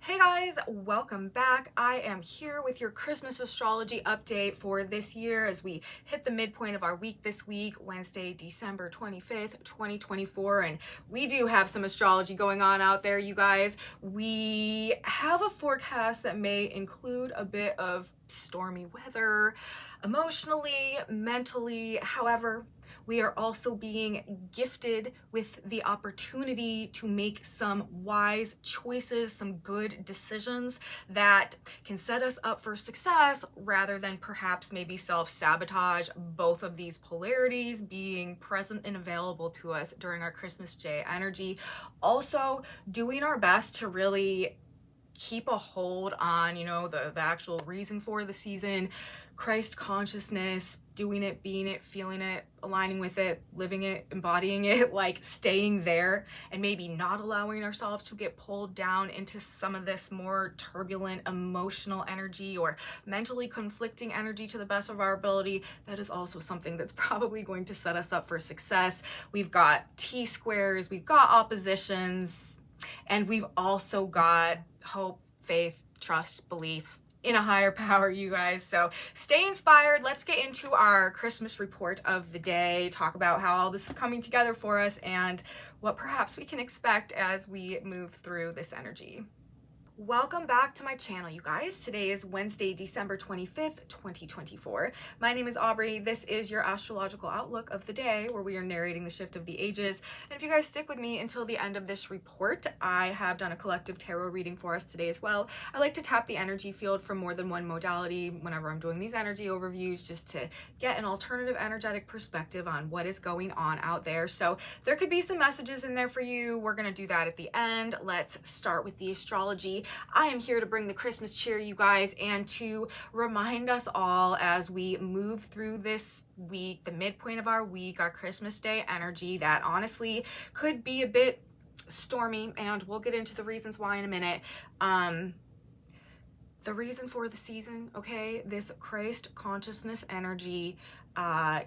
Hey guys, welcome back. I am here with your Christmas astrology update for this year as we hit the midpoint of our week this week, Wednesday, December 25th, 2024. And we do have some astrology going on out there, you guys. We have a forecast that may include a bit of stormy weather, emotionally, mentally. However, we are also being gifted with the opportunity to make some wise choices, some good decisions that can set us up for success rather than perhaps maybe self-sabotage. Both of these polarities being present and available to us during our Christmas Day energy. Also, doing our best to really keep a hold on, the actual reason for the season, Christ consciousness, doing it, being it, feeling it, aligning with it, living it, embodying it, like staying there and maybe not allowing ourselves to get pulled down into some of this more turbulent emotional energy or mentally conflicting energy to the best of our ability. That is also something that's probably going to set us up for success. We've got T-squares, we've got oppositions, and we've also got hope, faith, trust, belief in a higher power, you guys. So stay inspired. Let's get into our Christmas report of the day, talk about how all this is coming together for us and what perhaps we can expect as we move through this energy. Welcome back to my channel, you guys. Today is Wednesday, December 25th, 2024. My name is Aubrey. This is your astrological outlook of the day where we are narrating the shift of the ages. And if you guys stick with me until the end of this report, I have done a collective tarot reading for us today as well. I like to tap the energy field from more than one modality whenever I'm doing these energy overviews just to get an alternative energetic perspective on what is going on out there. So there could be some messages in there for you. We're going to do that at the end. Let's start with the astrology. I am here to bring the Christmas cheer, you guys, and to remind us all as we move through this week, the midpoint of our week, our Christmas Day energy that honestly could be a bit stormy, and we'll get into the reasons why in a minute. The reason for the season, okay, this Christ consciousness energy,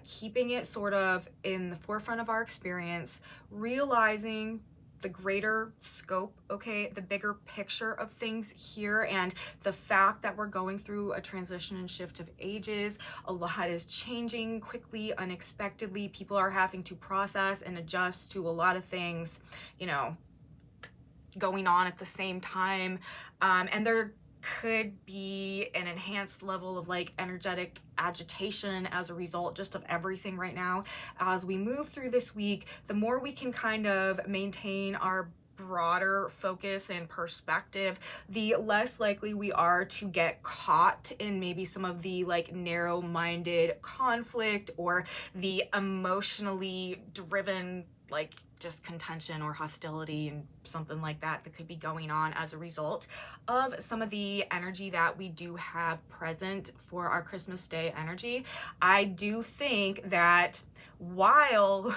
keeping it sort of in the forefront of our experience, realizing the greater scope, okay, the bigger picture of things here, and the fact that we're going through a transition and shift of ages. A lot is changing quickly, unexpectedly. People are having to process and adjust to a lot of things, going on at the same time. And there could be an enhanced level of like energetic agitation as a result just of everything right now. As we move through this week, the more we can kind of maintain our broader focus and perspective, the less likely we are to get caught in maybe some of the like narrow-minded conflict or the emotionally driven like just contention or hostility and something like that could be going on as a result of some of the energy that we do have present for our Christmas Day energy. I do think that while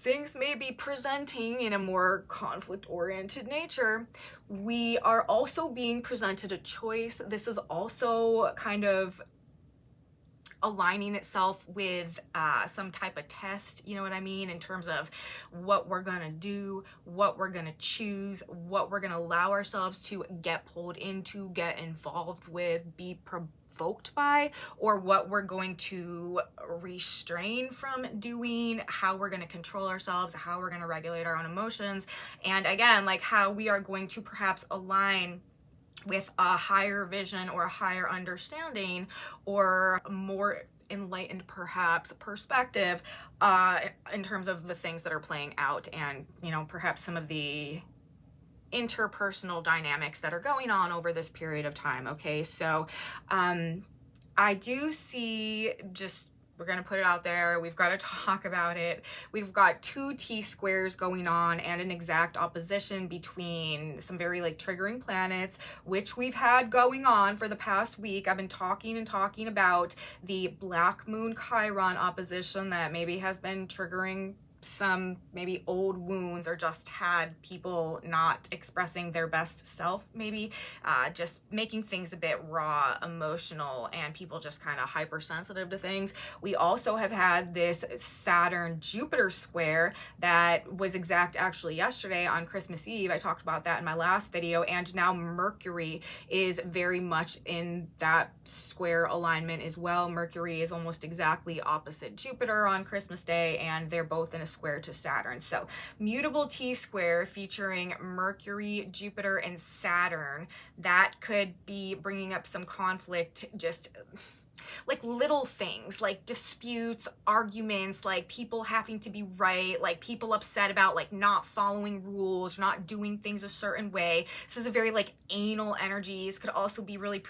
things may be presenting in a more conflict-oriented nature, we are also being presented a choice. This is also kind of aligning itself with some type of test, you know what I mean, in terms of what we're gonna do, what we're gonna choose, what we're gonna allow ourselves to get pulled into, get involved with, be provoked by, or what we're going to restrain from doing, how we're going to control ourselves, how we're going to regulate our own emotions, and again, like how we are going to perhaps align with a higher vision or a higher understanding or more enlightened perhaps perspective in terms of the things that are playing out, and perhaps some of the interpersonal dynamics that are going on over this period of time. Okay, so I do see, just we're going to put it out there, we've got to talk about it. We've got two T-squares going on and an exact opposition between some very like triggering planets, which we've had going on for the past week. I've been talking about the Black Moon Chiron opposition that maybe has been triggering some maybe old wounds, or just had people not expressing their best self, maybe just making things a bit raw, emotional, and people just kind of hypersensitive to things. We also have had this Saturn-Jupiter square that was exact actually yesterday on Christmas Eve. I talked about that in my last video, and now Mercury is very much in that square alignment as well. Mercury is almost exactly opposite Jupiter on Christmas Day, and they're both in a square to Saturn. So mutable T-square featuring Mercury, Jupiter, and Saturn, that could be bringing up some conflict, just like little things like disputes, arguments, like people having to be right, like people upset about like not following rules, not doing things a certain way. This is a very like anal energy. This could also be really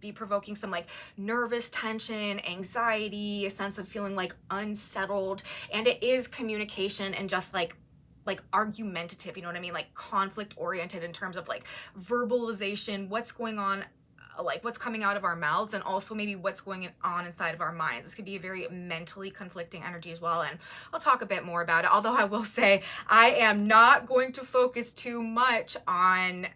be provoking some like nervous tension, anxiety, a sense of feeling like unsettled. And it is communication and just like argumentative, you know what I mean? Like conflict oriented in terms of like verbalization, what's going on, like what's coming out of our mouths, and also maybe what's going on inside of our minds. This could be a very mentally conflicting energy as well, and I'll talk a bit more about it. Although I will say I am not going to focus too much on,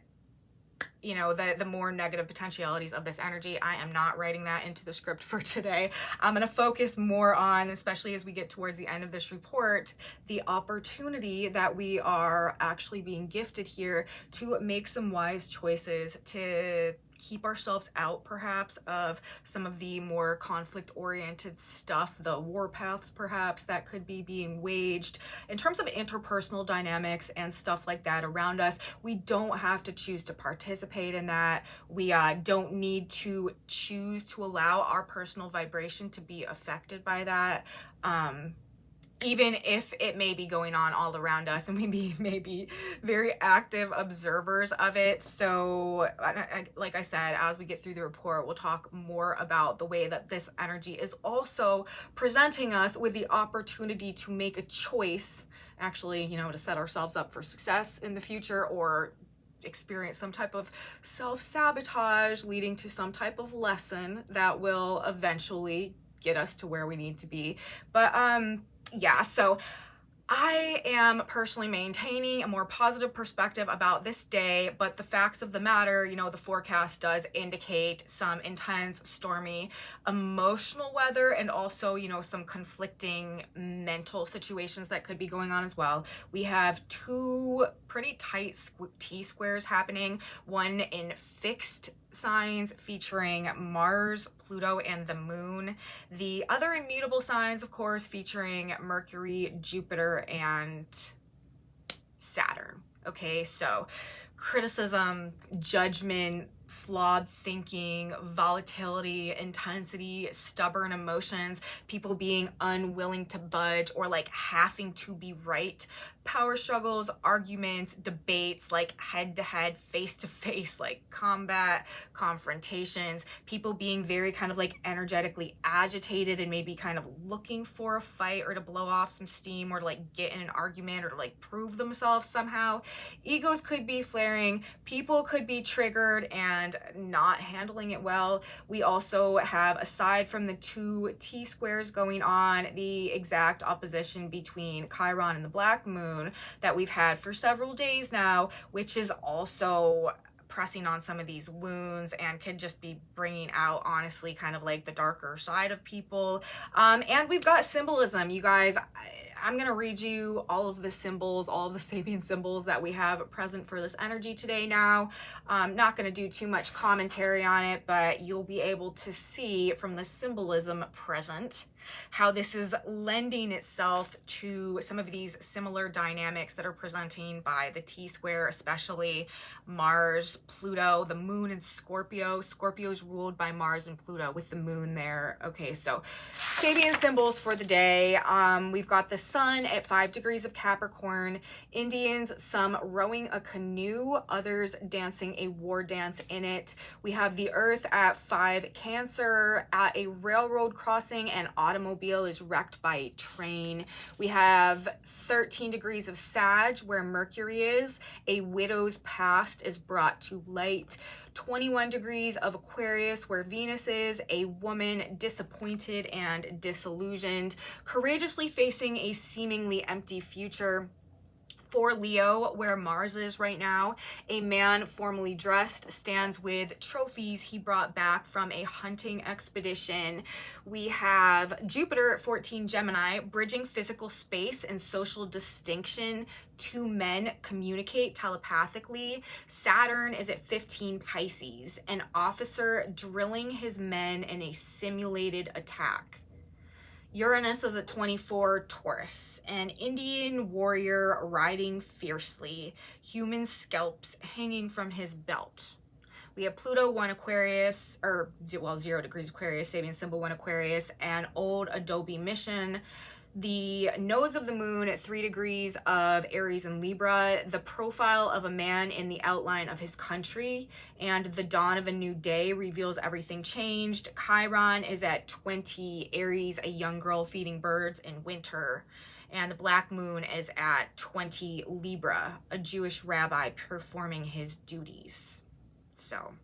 you know, the more negative potentialities of this energy. I am not writing that into the script for today. I'm going to focus more on, especially as we get towards the end of this report, the opportunity that we are actually being gifted here to make some wise choices, to keep ourselves out perhaps of some of the more conflict-oriented stuff, the warpaths perhaps that could be being waged in terms of interpersonal dynamics and stuff like that around us. We don't have to choose to participate in that. We don't need to choose to allow our personal vibration to be affected by that. Even if it may be going on all around us, and we may be very active observers of it. So like I said, as we get through the report, we'll talk more about the way that this energy is also presenting us with the opportunity to make a choice, actually, you know, to set ourselves up for success in the future, or experience some type of self-sabotage leading to some type of lesson that will eventually get us to where we need to be. But yeah, so I am personally maintaining a more positive perspective about this day, but the facts of the matter, you know, the forecast does indicate some intense, stormy, emotional weather, and also, you know, some conflicting mental situations that could be going on as well. We have two pretty tight T-squares happening, one in fixed signs featuring Mars, Pluto, and the moon. The other in mutable signs, of course, featuring Mercury, Jupiter, and Saturn. Okay, so criticism, judgment, flawed thinking, volatility, intensity, stubborn emotions, people being unwilling to budge or like having to be right, power struggles, arguments, debates, like head-to-head, face-to-face, like combat, confrontations, people being very kind of like energetically agitated and maybe kind of looking for a fight or to blow off some steam or to like get in an argument or to like prove themselves somehow. Egos could be flaring, people could be triggered and not handling it well. We also have, aside from the two T-squares going on, the exact opposition between Chiron and the Black Moon that we've had for several days now, which is also pressing on some of these wounds and could just be bringing out, honestly, kind of like the darker side of people. And we've got symbolism, you guys. I'm going to read you all of the symbols, all of the Sabian symbols that we have present for this energy today now. I'm not going to do too much commentary on it, but you'll be able to see from the symbolism present how this is lending itself to some of these similar dynamics that are presenting by the T-square, especially Mars, Pluto, the moon in Scorpio. Scorpio is ruled by Mars and Pluto with the moon there. Okay, so Sabian symbols for the day. We've got the sun at 5 degrees of Capricorn, Indians, some rowing a canoe, others dancing a war dance in it. We have the earth at 5 Cancer, at a railroad crossing, and automobile is wrecked by a train. We have 13 degrees of Sag, where Mercury is. A widow's past is brought to light. 21 degrees of Aquarius, where Venus is. A woman disappointed and disillusioned, courageously facing a seemingly empty future. For Leo, where Mars is right now, a man formally dressed stands with trophies he brought back from a hunting expedition. We have Jupiter at 14 Gemini, bridging physical space and social distinction. Two men communicate telepathically. Saturn is at 15 Pisces, an officer drilling his men in a simulated attack. Uranus is at 24 Taurus, an Indian warrior riding fiercely, human scalps hanging from his belt. We have Pluto 1 Aquarius, 0 degrees Aquarius, Sabian symbol 1 Aquarius, and old Adobe mission. The nodes of the moon at 3 degrees of Aries and Libra, the profile of a man in the outline of his country, and the dawn of a new day reveals everything changed. Chiron is at 20 Aries, a young girl feeding birds in winter. And the black moon is at 20 Libra, a Jewish rabbi performing his duties. So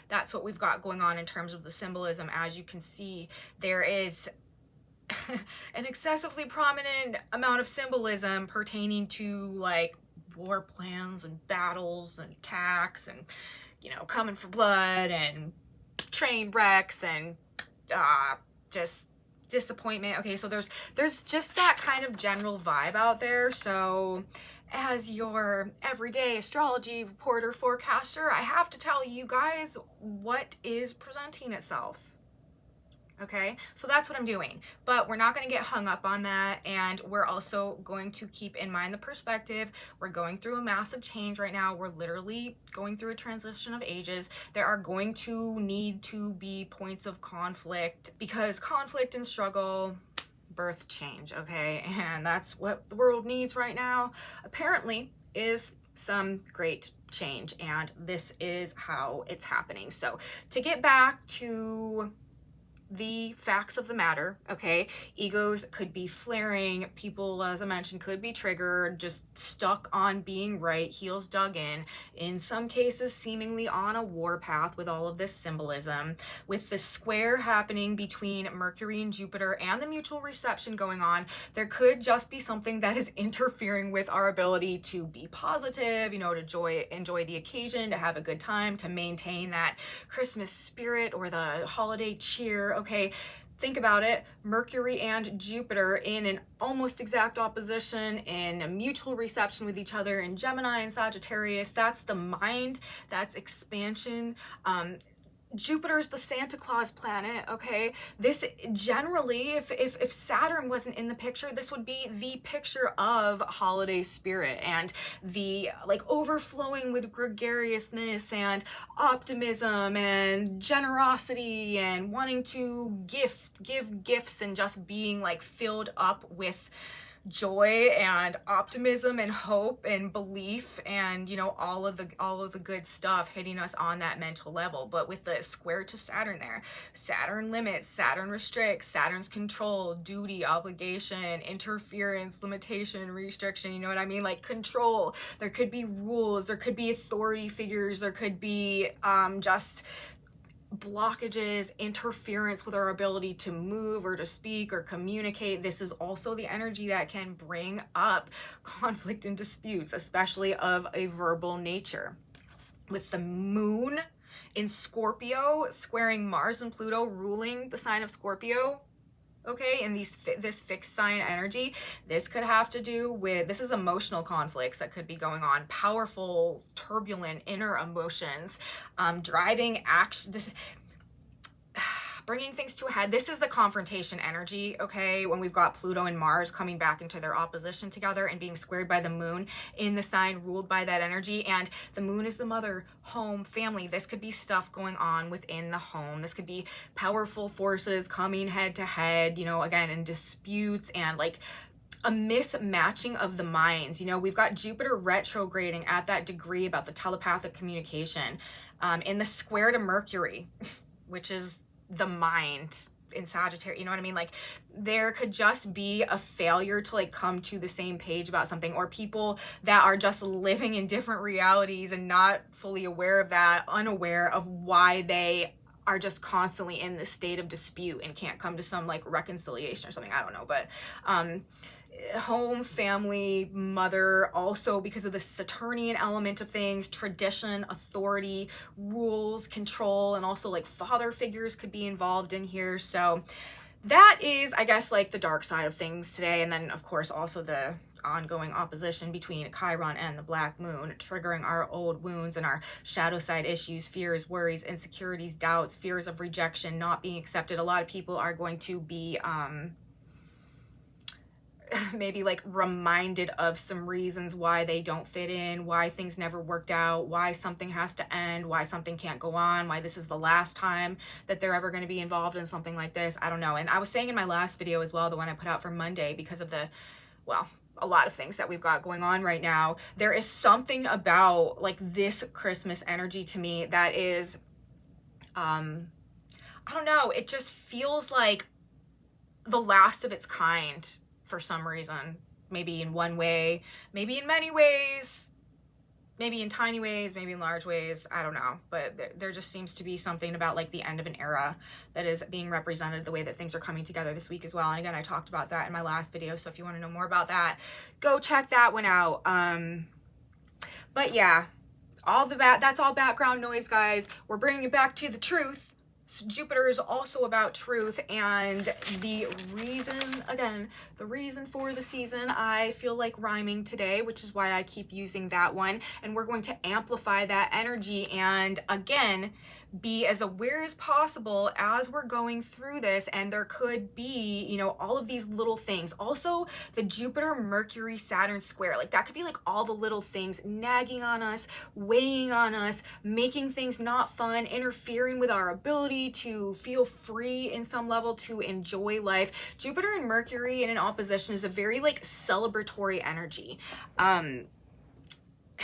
that's what we've got going on in terms of the symbolism. As you can see, there is an excessively prominent amount of symbolism pertaining to like war plans and battles and attacks and, you know, coming for blood and train wrecks and just disappointment. Okay, so there's just that kind of general vibe out there. So as your everyday astrology reporter forecaster, I have to tell you guys what is presenting itself. Okay, so that's what I'm doing, but we're not going to get hung up on that, and we're also going to keep in mind the perspective. We're going through a massive change right now. We're literally going through a transition of ages. There are going to need to be points of conflict, because conflict and struggle birth change, okay? And that's what the world needs right now, apparently, is some great change, and this is how it's happening. So to get back to the facts of the matter, okay, egos could be flaring, people, as I mentioned, could be triggered, just stuck on being right, heels dug in some cases seemingly on a war path with all of this symbolism. With the square happening between Mercury and Jupiter and the mutual reception going on, there could just be something that is interfering with our ability to be positive, you know, to enjoy the occasion, to have a good time, to maintain that Christmas spirit or the holiday cheer. Okay, think about it. Mercury and Jupiter in an almost exact opposition, in a mutual reception with each other in Gemini and Sagittarius. That's the mind, that's expansion. Jupiter's the Santa Claus planet, okay? This generally, if Saturn wasn't in the picture, this would be the picture of holiday spirit and the like overflowing with gregariousness and optimism and generosity and wanting to give gifts and just being like filled up with joy and optimism and hope and belief and, you know, all of the good stuff hitting us on that mental level. But with the square to Saturn there, Saturn limits, Saturn restricts, Saturn's control, duty, obligation, interference, limitation, restriction, you know what I mean? Like control. There could be rules, there could be authority figures, there could be just blockages, interference with our ability to move or to speak or communicate. This is also the energy that can bring up conflict and disputes, especially of a verbal nature. With the moon in Scorpio squaring Mars and Pluto, ruling the sign of Scorpio, okay, and this fixed sign energy, this could have to do with, this is emotional conflicts that could be going on, powerful, turbulent inner emotions, driving action, bringing things to a head. This is the confrontation energy, okay, when we've got Pluto and Mars coming back into their opposition together and being squared by the moon in the sign ruled by that energy. And the moon is the mother, home, family. This could be stuff going on within the home. This could be powerful forces coming head to head, you know, again, in disputes and like a mismatching of the minds. You know, we've got Jupiter retrograding at that degree about the telepathic communication in the square to Mercury, which is the mind in Sagittarius, you know what I mean? Like there could just be a failure to like come to the same page about something, or people that are just living in different realities and not fully aware of that, unaware of why they are just constantly in this state of dispute and can't come to some like reconciliation or something. I don't know, but home, family, mother, also because of the Saturnian element of things, tradition, authority, rules, control, and also like father figures could be involved in here. So that is, I guess, like the dark side of things today. And then of course also the ongoing opposition between Chiron and the Black Moon, triggering our old wounds and our shadow side issues, fears, worries, insecurities, doubts, fears of rejection, not being accepted. A lot of people are going to be maybe like reminded of some reasons why they don't fit in, why things never worked out, why something has to end, why something can't go on, why this is the last time that they're ever going to be involved in something like this. I don't know. And I was saying in my last video as well, the one I put out for Monday, because of the, well, a lot of things that we've got going on right now, there is something about like this Christmas energy to me that is, I don't know, it just feels like the last of its kind for some reason. Maybe in one way, maybe in many ways, maybe in tiny ways, maybe in large ways, I don't know. But there just seems to be something about like the end of an era that is being represented, the way that things are coming together this week as well. And again, I talked about that in my last video, so if you want to know more about that, go check that one out. But yeah, that's all background noise, guys. We're bringing it back to the truth. So Jupiter is also about truth, and the reason for the season, I feel like rhyming today, which is why I keep using that one, and we're going to amplify that energy and again be as aware as possible as we're going through this. And there could be, you know, all of these little things. Also the Jupiter Mercury Saturn square, like that could be like all the little things nagging on us, weighing on us, making things not fun, interfering with our ability to feel free in some level, to enjoy life. Jupiter and Mercury in an opposition is a very like celebratory energy.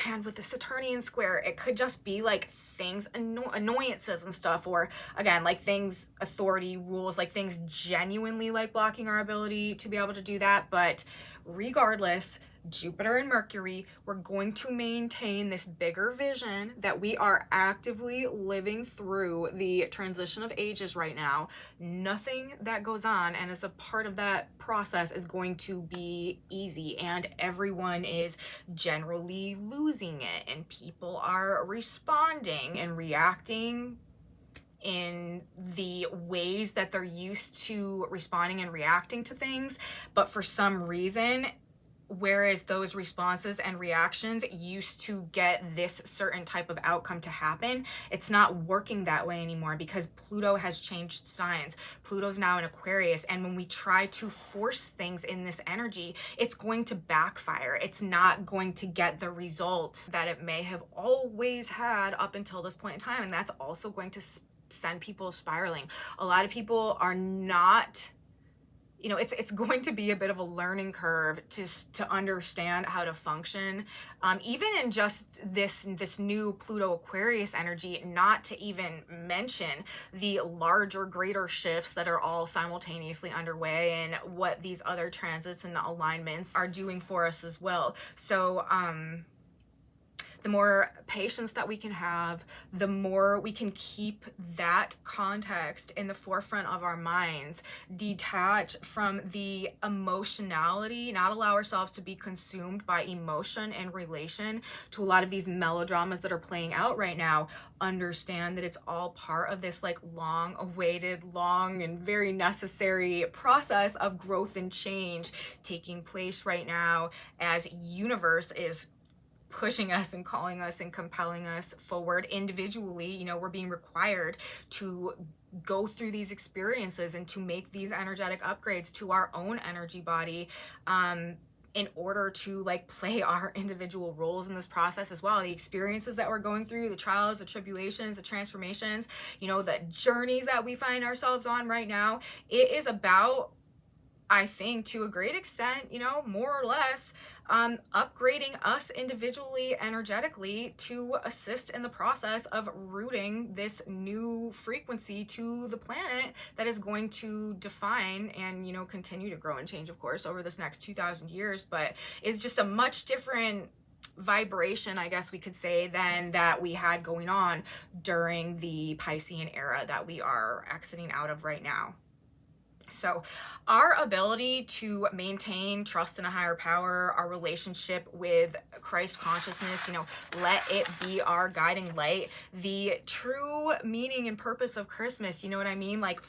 And with the Saturnian square, it could just be like things, annoyances and stuff, or again, like things, authority, rules, like things genuinely like blocking our ability to be able to do that. But regardless, Jupiter and Mercury, we're going to maintain this bigger vision that we are actively living through the transition of ages right now. Nothing that goes on and as a part of that process is going to be easy, and everyone is generally losing it, and people are responding and reacting in the ways that they're used to responding and reacting to things. But for some reason, whereas those responses and reactions used to get this certain type of outcome to happen, it's not working that way anymore because Pluto has changed signs. Pluto's now in Aquarius, and when we try to force things in this energy, it's going to backfire. It's not going to get the result that it may have always had up until this point in time, and that's also going to send people spiraling. A lot of people are not, you know, it's going to be a bit of a learning curve to understand how to function, even in just this new Pluto Aquarius energy, not to even mention the larger, greater shifts that are all simultaneously underway and what these other transits and alignments are doing for us as well. So, the more patience that we can have, the more we can keep that context in the forefront of our minds, detach from the emotionality, not allow ourselves to be consumed by emotion in relation to a lot of these melodramas that are playing out right now. Understand that it's all part of this like long awaited, long and very necessary process of growth and change taking place right now as universe is pushing us and calling us and compelling us forward individually. You know, we're being required to go through these experiences and to make these energetic upgrades to our own energy body, in order to like play our individual roles in this process as well. The experiences that we're going through, the trials, the tribulations, the transformations, you know, the journeys that we find ourselves on right now, it is about, I think, to a great extent, you know, more or less, upgrading us individually, energetically, to assist in the process of rooting this new frequency to the planet that is going to define and, you know, continue to grow and change, of course, over this next 2,000 years, but is just a much different vibration, I guess we could say, than that we had going on during the Piscean era that we are exiting out of right now. So our ability to maintain trust in a higher power, our relationship with Christ consciousness, let it be our guiding light. The true meaning and purpose of Christmas, you know what I mean? Like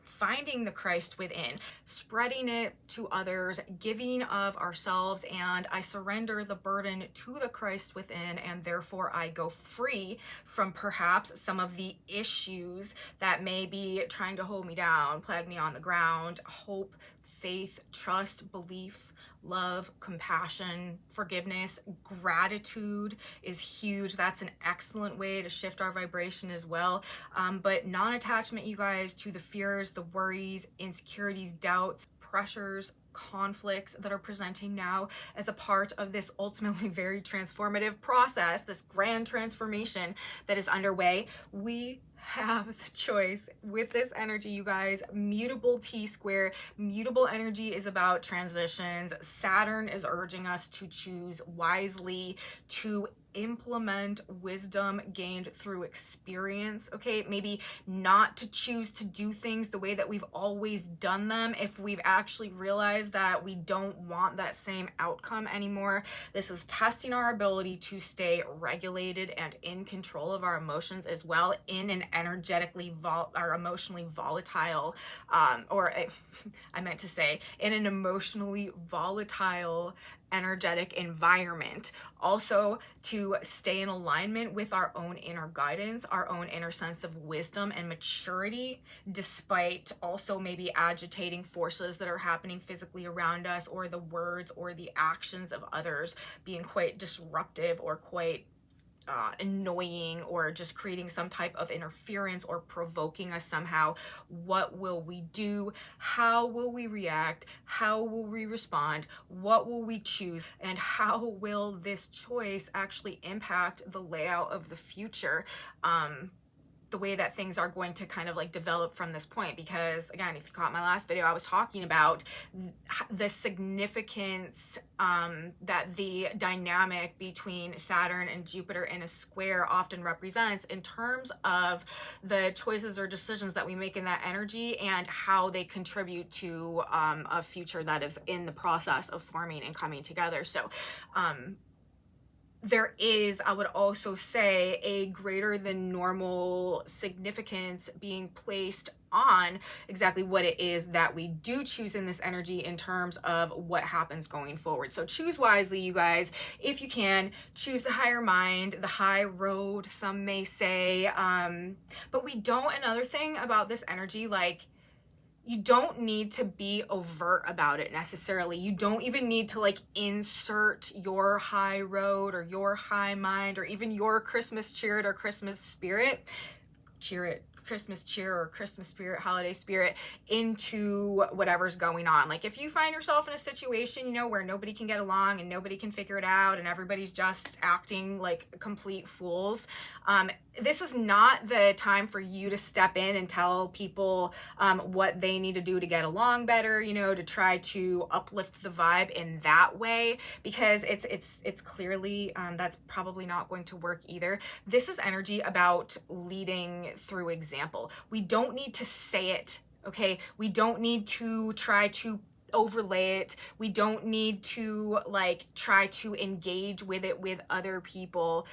finding the Christ within, spreading it to others, giving of ourselves, and I surrender the burden to the Christ within, and therefore I go free from perhaps some of the issues that may be trying to hold me down, plague me on the ground. Hope, faith, trust, belief, love, compassion, forgiveness, gratitude is huge. That's an excellent way to shift our vibration as well. But non-attachment, you guys, to the fears, the worries, insecurities, doubts, pressures, conflicts that are presenting now as a part of this ultimately very transformative process, this grand transformation that is underway. We have the choice with this energy, you guys. Mutable T-square. Mutable energy is about transitions. Saturn is urging us to choose wisely, to implement wisdom gained through experience, okay? Maybe not to choose to do things the way that we've always done them if we've actually realized that we don't want that same outcome anymore. This is testing our ability to stay regulated and in control of our emotions as well in an energetically or emotionally volatile, I meant to say in an emotionally volatile energetic environment. Also, to stay in alignment with our own inner guidance, our own inner sense of wisdom and maturity, despite also maybe agitating forces that are happening physically around us, or the words or the actions of others being quite disruptive or quite annoying, or just creating some type of interference or provoking us somehow. What will we do? How will we react? How will we respond? What will we choose? And how will this choice actually impact the layout of the future? The way that things are going to kind of like develop from this point. Because again, if you caught my last video, I was talking about the significance that the dynamic between Saturn and Jupiter in a square often represents in terms of the choices or decisions that we make in that energy and how they contribute to a future that is in the process of forming and coming together. So there is, I would also say, a greater than normal significance being placed on exactly what it is that we do choose in this energy in terms of what happens going forward. So choose wisely, you guys. If you can, choose the higher mind, the high road, some may say. But we don't, another thing about this energy, like, you don't need to be overt about it necessarily. You don't even need to like insert your high road or your high mind or even your Christmas cheer or Christmas spirit, Christmas cheer or Christmas spirit, holiday spirit into whatever's going on. Like if you find yourself in a situation, where nobody can get along and nobody can figure it out and everybody's just acting like complete fools, this is not the time for you to step in and tell people what they need to do to get along better, to try to uplift the vibe in that way, because it's clearly that's probably not going to work either. This is energy about leading through example. We don't need to say it, okay? We don't need to try to overlay it. We don't need to like try to engage with it with other people.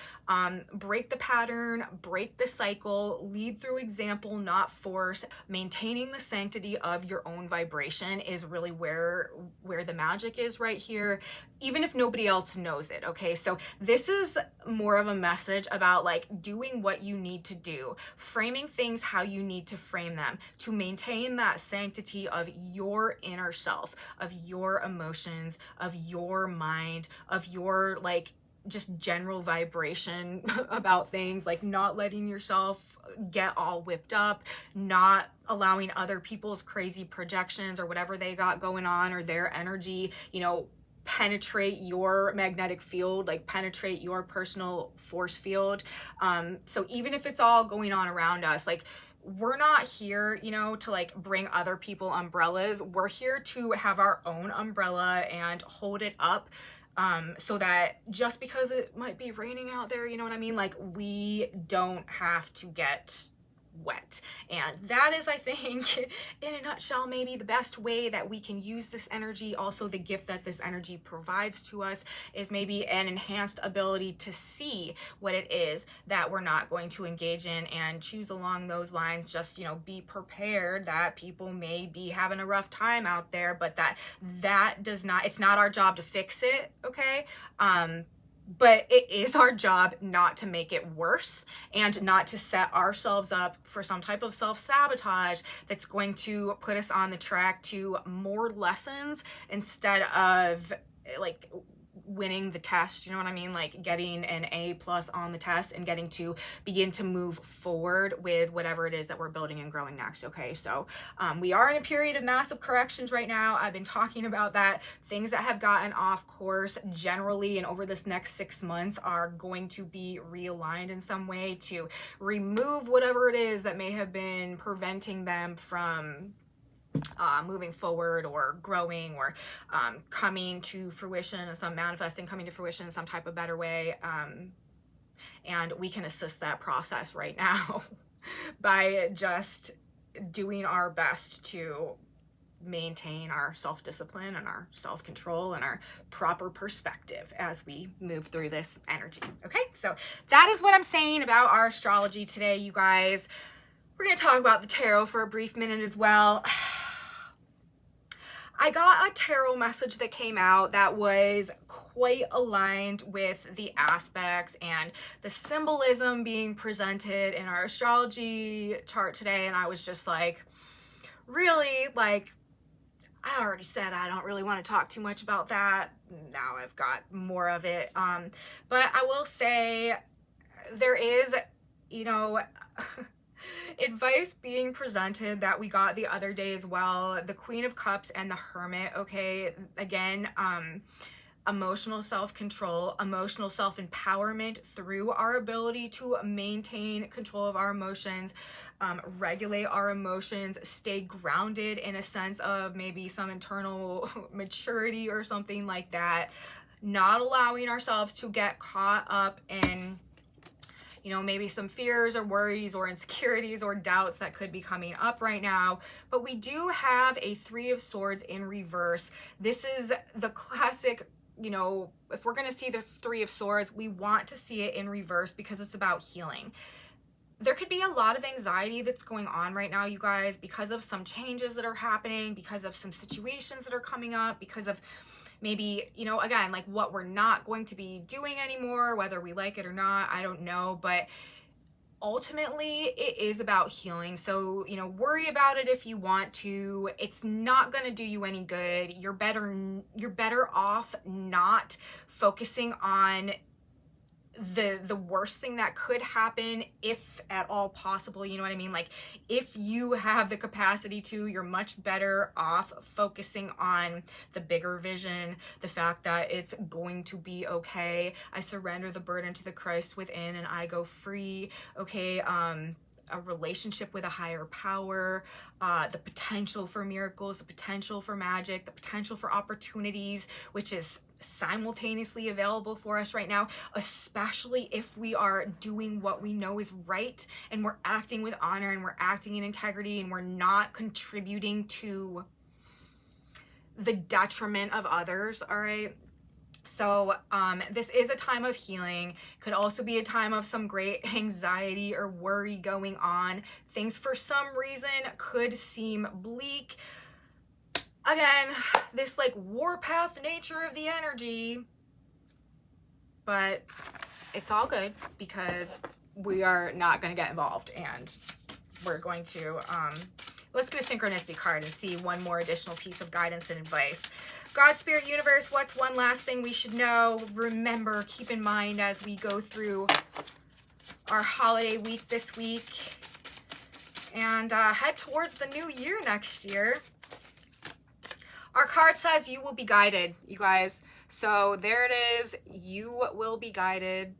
Break the pattern, break the cycle, lead through example, not force. Maintaining the sanctity of your own vibration is really where the magic is right here, even if nobody else knows it, okay? So this is more of a message about like doing what you need to do, framing things how you need to frame them to maintain that sanctity of your inner self, of your emotions, of your mind, of your like just general vibration about things, like not letting yourself get all whipped up, not allowing other people's crazy projections or whatever they got going on or their energy, penetrate your magnetic field, like penetrate your personal force field. So even if it's all going on around us, like we're not here, to like bring other people umbrellas. We're here to have our own umbrella and hold it up so that just because it might be raining out there, you know what I mean? Like, we don't have to get wet. And that is, I think, in a nutshell, maybe the best way that we can use this energy. Also, the gift that this energy provides to us is maybe an enhanced ability to see what it is that we're not going to engage in, and choose along those lines. Just, you know, be prepared that people may be having a rough time out there, but that does not, it's not our job to fix it, okay? But it is our job not to make it worse, and not to set ourselves up for some type of self-sabotage that's going to put us on the track to more lessons instead of like winning the test, you know what I mean? Like getting an A+ on the test and getting to begin to move forward with whatever it is that we're building and growing next. Okay, so we are in a period of massive corrections right now. I've been talking about that. Things that have gotten off course generally and over this next 6 months are going to be realigned in some way to remove whatever it is that may have been preventing them from moving forward or growing or coming to fruition, and some manifesting, coming to fruition in some type of better way. And we can assist that process right now by just doing our best to maintain our self-discipline and our self-control and our proper perspective as we move through this energy. Okay, so that is what I'm saying about our astrology today, you guys. We're going to talk about the tarot for a brief minute as well. I got a tarot message that came out that was quite aligned with the aspects and the symbolism being presented in our astrology chart today, and I was just like, really? Like, I already said I don't really want to talk too much about that. Now I've got more of it. But I will say there is, you know, advice being presented that we got the other day as well. The Queen of Cups and the Hermit, okay? Again, emotional self-control, emotional self-empowerment through our ability to maintain control of our emotions, regulate our emotions, stay grounded in a sense of maybe some internal maturity or something like that, not allowing ourselves to get caught up in, you know, maybe some fears or worries or insecurities or doubts that could be coming up right now. But we do have a 3 of Swords in reverse. This is the classic, you know, if we're going to see the 3 of Swords, we want to see it in reverse because it's about healing. There could be a lot of anxiety that's going on right now, you guys, because of some changes that are happening, because of some situations that are coming up, because of maybe, you know, again, like what we're not going to be doing anymore, whether we like it or not, I don't know. But ultimately, it is about healing. So, you know, worry about it if you want to. It's not going to do you any good. You're better off not focusing on the worst thing that could happen, if at all possible, you know what I mean? Like, if you have the capacity to, you're much better off focusing on the bigger vision, the fact that it's going to be okay. I surrender the burden to the Christ within and I go free. Okay, a relationship with a higher power, the potential for miracles, the potential for magic, the potential for opportunities, which is simultaneously available for us right now, especially if we are doing what we know is right and we're acting with honor and we're acting in integrity and we're not contributing to the detriment of others. All right. So this is a time of healing. Could also be a time of some great anxiety or worry going on. Things for some reason could seem bleak. Again, this like warpath nature of the energy, but it's all good because we are not going to get involved, and we're going to, let's get a synchronicity card and see one more additional piece of guidance and advice. God, Spirit, Universe, what's one last thing we should know? Remember, keep in mind as we go through our holiday week this week and head towards the new year next year. Our card says you will be guided, you guys. So there it is. You will be guided.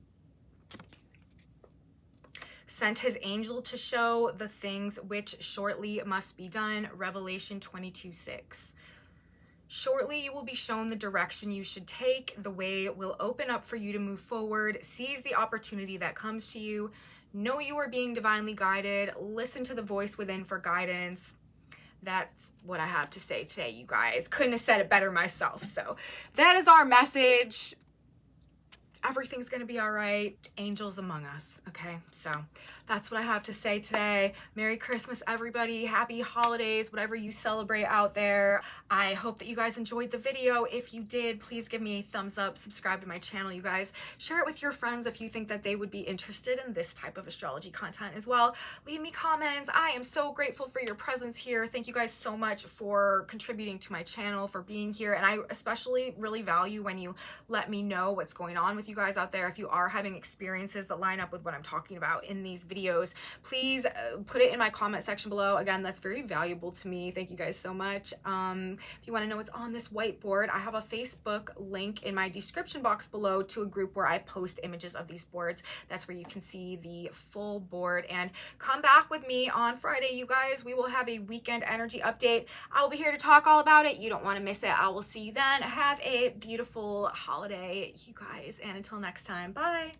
Sent his angel to show the things which shortly must be done. Revelation 22:6. Shortly, you will be shown the direction you should take. The way will open up for you to move forward. Seize the opportunity that comes to you. Know you are being divinely guided. Listen to the voice within for guidance. That's what I have to say today, you guys. Couldn't have said it better myself. So that is our message. Everything's gonna be all right. Angels among us, okay? So that's what I have to say today. Merry Christmas, everybody. Happy holidays, whatever you celebrate out there. I hope that you guys enjoyed the video. If you did, please give me a thumbs up, subscribe to my channel, you guys. Share it with your friends if you think that they would be interested in this type of astrology content as well. Leave me comments. I am so grateful for your presence here. Thank you guys so much for contributing to my channel, for being here. And I especially really value when you let me know what's going on with you guys out there. If you are having experiences that line up with what I'm talking about in these videos, please put it in my comment section below. Again, that's very valuable to me. Thank you guys so much. If you want to know what's on this whiteboard, I have a Facebook link in my description box below to a group where I post images of these boards. That's where you can see the full board. And come back with me on Friday, you guys. We will have a weekend energy update. I will be here to talk all about it. You don't want to miss it. I will see you then. Have a beautiful holiday, you guys, and until next time, bye.